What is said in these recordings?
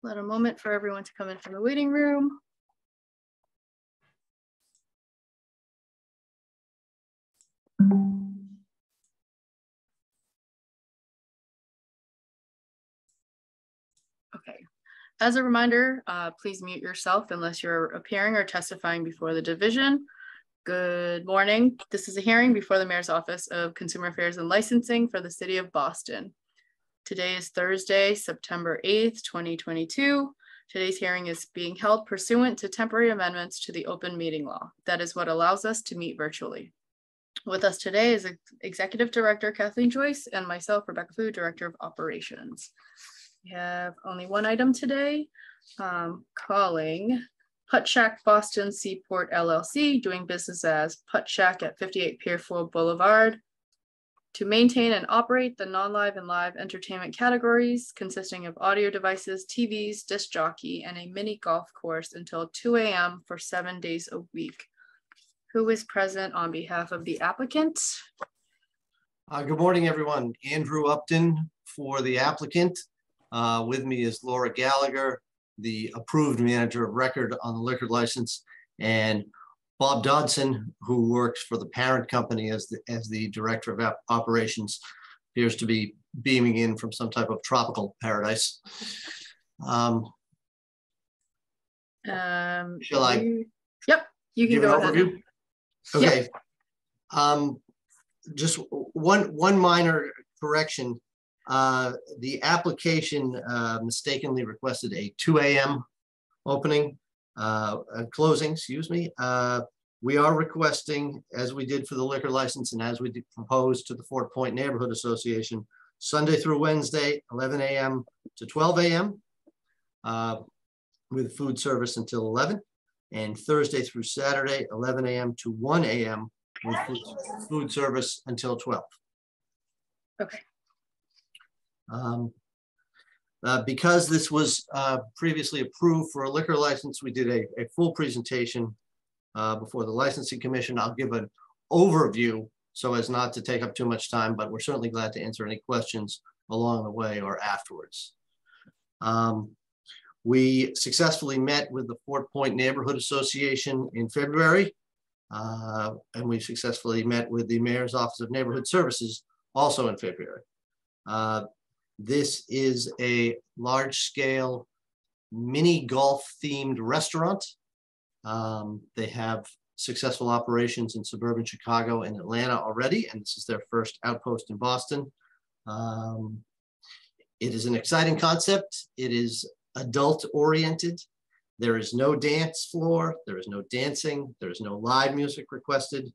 Let a moment for everyone to come in from the waiting room. Okay. As a reminder, please mute yourself unless you're appearing or testifying before the division. Good morning. This is a hearing before the Mayor's Office of Consumer Affairs and Licensing for the City of Boston. Today is Thursday, September 8th, 2022. Today's hearing is being held pursuant to temporary amendments to the open meeting law. That is what allows us to meet virtually. With us today is Executive Director Kathleen Joyce and myself, Rebecca Fu, Director of Operations. We have only one item today, calling Putt Shack Boston Seaport LLC, doing business as Putt Shack at 58 Pierfield Boulevard, to maintain and operate the non-live and live entertainment categories consisting of audio devices, TVs, disc jockey, and a mini golf course until 2 a.m. for 7 days a week. Who is present on behalf of the applicant? Good morning, everyone. Andrew Upton for the applicant. With me is Laura Gallagher, the approved manager of record on the liquor license, and Bob Dodson, who works for the parent company as the director of operations, appears to be beaming in from some type of tropical paradise. Shall I? Yep, you can go ahead. Overview? Okay. Yep. Just one minor correction. The application mistakenly requested a 2 a.m. opening, closing, excuse me. We are requesting, as we did for the liquor license and as we proposed to the Fort Point Neighborhood Association, Sunday through Wednesday, 11 a.m. to 12 a.m. With food service until 11, and Thursday through Saturday, 11 a.m. to 1 a.m. with food service until 12. Okay. Because this was previously approved for a liquor license, we did a full presentation before the licensing commission. I'll give an overview so as not to take up too much time, but we're certainly glad to answer any questions along the way or afterwards. We successfully met with the Fort Point Neighborhood Association in February, and we successfully met with the Mayor's Office of Neighborhood Services also in February. This is a large-scale mini golf themed restaurant. They have successful operations in suburban Chicago and Atlanta already, and this is their first outpost in Boston. It is an exciting concept. It is adult oriented. There is no dance floor. There is no dancing. There is no live music requested.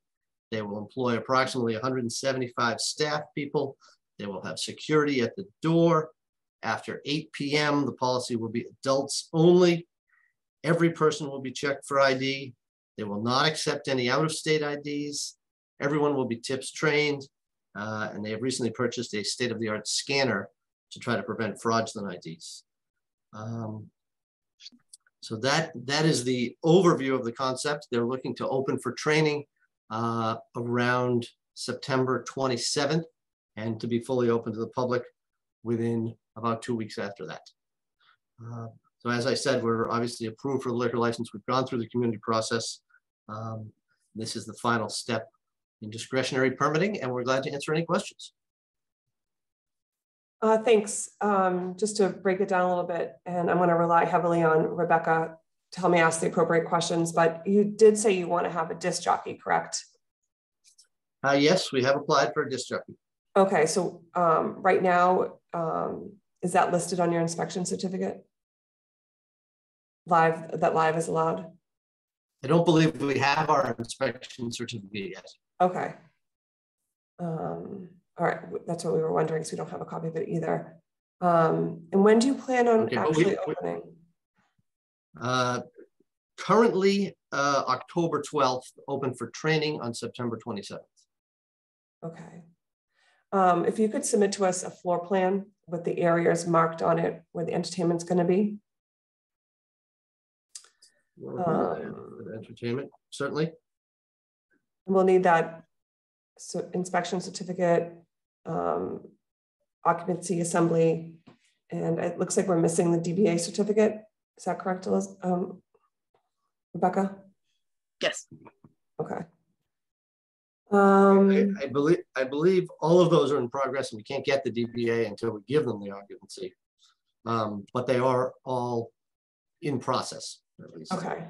They will employ approximately 175 staff people. They will have security at the door. After 8 p.m., the policy will be adults only. Every person will be checked for ID. They will not accept any out-of-state IDs. Everyone will be TIPS trained, and they have recently purchased a state-of-the-art scanner to try to prevent fraudulent IDs. So that is the overview of the concept. They're looking to open for training around September 27th, and to be fully open to the public within about 2 weeks after that. So as I said, we're obviously approved for the liquor license. We've gone through the community process. This is the final step in discretionary permitting, and we're glad to answer any questions. Thanks. Just to break it down a little bit, and I'm going to rely heavily on Rebecca to help me ask the appropriate questions, but you did say you want to have a disc jockey, correct? Yes, we have applied for a disc jockey. Okay, so right now, is that listed on your inspection certificate? That live is allowed? I don't believe we have our inspection certificate yet. Okay. All right, that's what we were wondering, so we don't have a copy of it either. And when do you plan on actually opening? Currently, October 12th, open for training on September 27th. Okay. If you could submit to us a floor plan with the areas marked on it where the entertainment's going to be. Entertainment, certainly. And we'll need that inspection certificate, occupancy assembly, And it looks like we're missing the DBA certificate. Is that correct, Rebecca? Yes. Okay. I believe all of those are in progress, and we can't get the DBA until we give them the occupancy. But they are all in process, at least. Okay.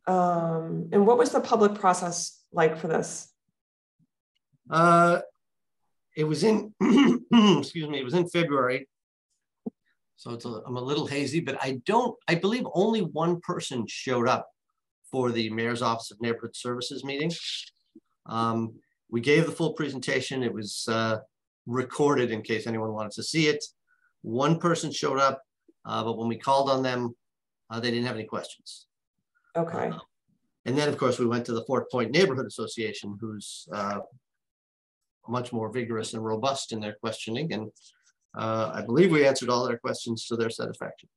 And what was the public process like for this? It was in, excuse me, it was in February. So I'm a little hazy, but I believe only one person showed up for the Mayor's Office of Neighborhood Services meeting. We gave the full presentation. It was recorded in case anyone wanted to see it. One person showed up, but when we called on them, they didn't have any questions. Okay. And then, of course, we went to the Fort Point Neighborhood Association, who's much more vigorous and robust in their questioning. And I believe we answered all their questions to their satisfaction.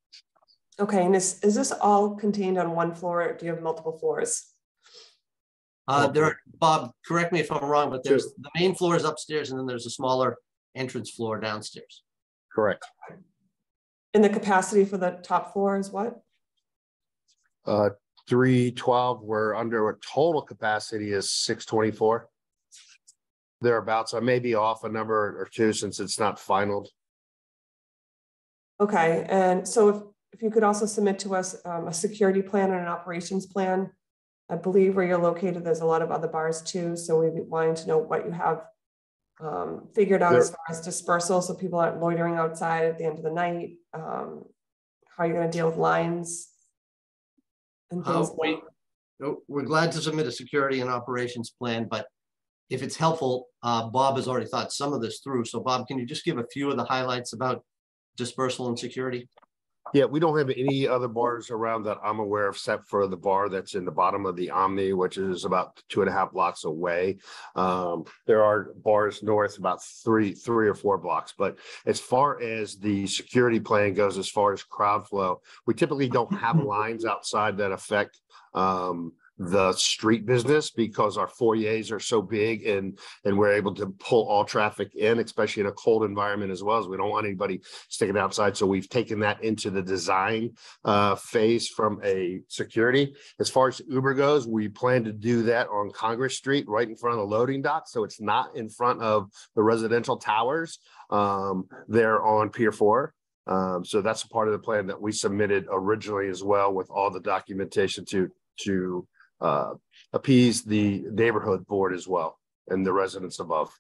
Okay, and is this all contained on one floor, or do you have multiple floors? There are, Bob, correct me if I'm wrong, but there's the main floor is upstairs, and then there's a smaller entrance floor downstairs. Correct. And the capacity for the top floor is what? 312. We're under a total capacity is 624. Thereabouts. I may be off a number or two since it's not finalized. Okay, and so if you could also submit to us a security plan and an operations plan. I believe where you're located, there's a lot of other bars too. So we'd be wanting to know what you have figured out as far as dispersal, so people aren't loitering outside at the end of the night. How you're going to deal with lines and things. We're glad to submit a security and operations plan, but if it's helpful, Bob has already thought some of this through. So Bob, can you just give a few of the highlights about dispersal and security? Yeah, we don't have any other bars around that I'm aware of, except for the bar that's in the bottom of the Omni, which is about 2.5 blocks away. There are bars north about three or four blocks. But as far as the security plan goes, as far as crowd flow, we typically don't have lines outside that affect the street business, because our foyers are so big and we're able to pull all traffic in, especially in a cold environment as well, as we don't want anybody sticking outside. So we've taken that into the design phase from a security. As far as Uber goes, we plan to do that on Congress Street, right in front of the loading dock. So it's not in front of the residential towers. They're on Pier 4. So that's a part of the plan that we submitted originally as well, with all the documentation to appease the neighborhood board as well and the residents above.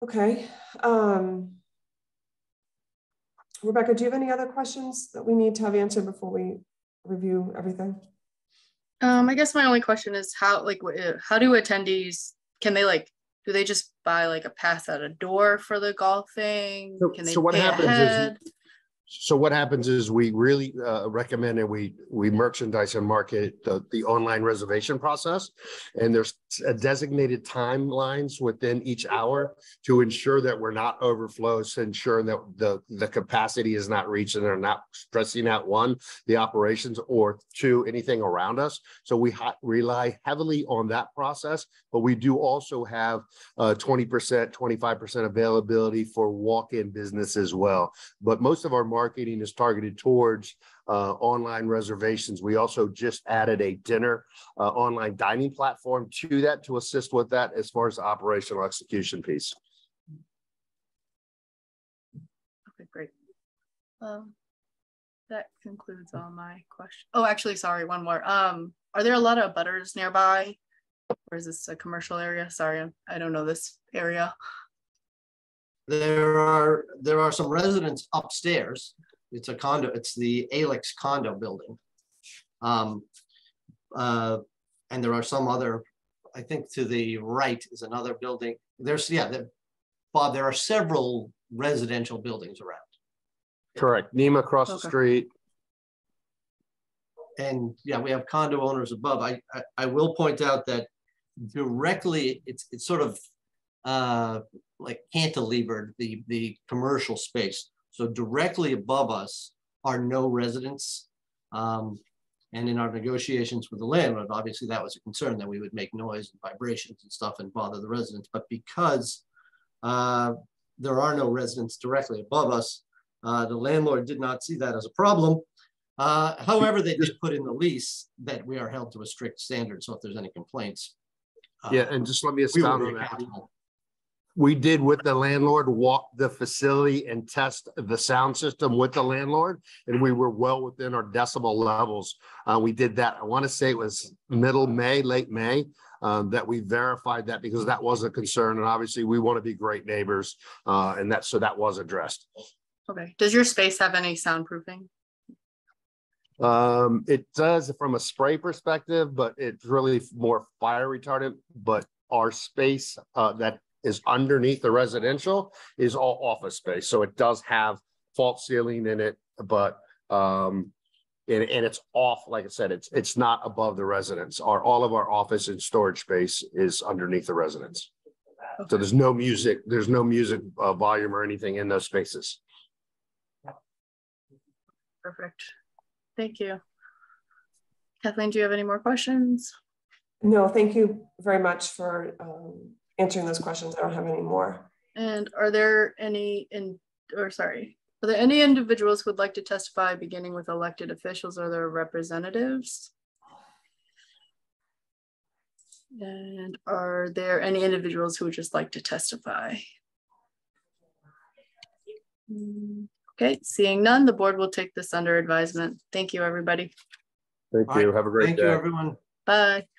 Okay. Rebecca, do you have any other questions that we need to have answered before we review everything? I guess my only question is how do attendees, can they do they just buy a pass at a door for the golfing? Can they pay ahead? So what happens is we really recommend, and we merchandise and market the online reservation process, and there's designated timelines within each hour to ensure that we're not overflows, to ensure that the capacity is not reached and they're not stressing out, one, the operations, or two, anything around us. So we rely heavily on that process, but we do also have 20%, 25% availability for walk-in business as well. But most of our marketing is targeted towards online reservations. We also just added a dinner online dining platform to that to assist with that as far as the operational execution piece. Okay, great. That concludes all my questions. Oh, actually, sorry, one more. Are there a lot of butters nearby, or is this a commercial area? Sorry, I don't know this area. There are some residents upstairs. It's a condo. It's the Alex condo building. And there are some other, I think to the right is another building. Bob, there are several residential buildings around. Correct. NEMA across the street. And yeah, we have condo owners above. I will point out that directly, it's sort of like cantilevered the commercial space. So directly above us are no residents. And in our negotiations with the landlord, obviously that was a concern, that we would make noise and vibrations and stuff and bother the residents. But because There are no residents directly above us. The landlord did not see that as a problem. However, they did put in the lease that we are held to a strict standard. So if there's any complaints. Yeah, and just let me we will expound be on that. accountable. We did with the landlord walk the facility and test the sound system with the landlord, and we were well within our decibel levels. We did that. I want to say it was middle May, late May, that we verified that because that was a concern. And obviously we want to be great neighbors. And so that was addressed. Okay. Does your space have any soundproofing? It does from a spray perspective, but it's really more fire retardant. But our space that is underneath the residential is all office space. So it does have false ceiling in it, but and it's off, like I said, it's not above the residence. All of our office and storage space is underneath the residence. Okay. So there's no music volume or anything in those spaces. Perfect. Thank you. Kathleen, do you have any more questions? No, thank you very much for answering those questions. I don't have any more. And are there any are there any individuals who would like to testify, beginning with elected officials or their representatives? And are there any individuals who would just like to testify? Okay, seeing none, the board will take this under advisement. Thank you, everybody. Thank you. Have a great day. Thank you, everyone. Bye.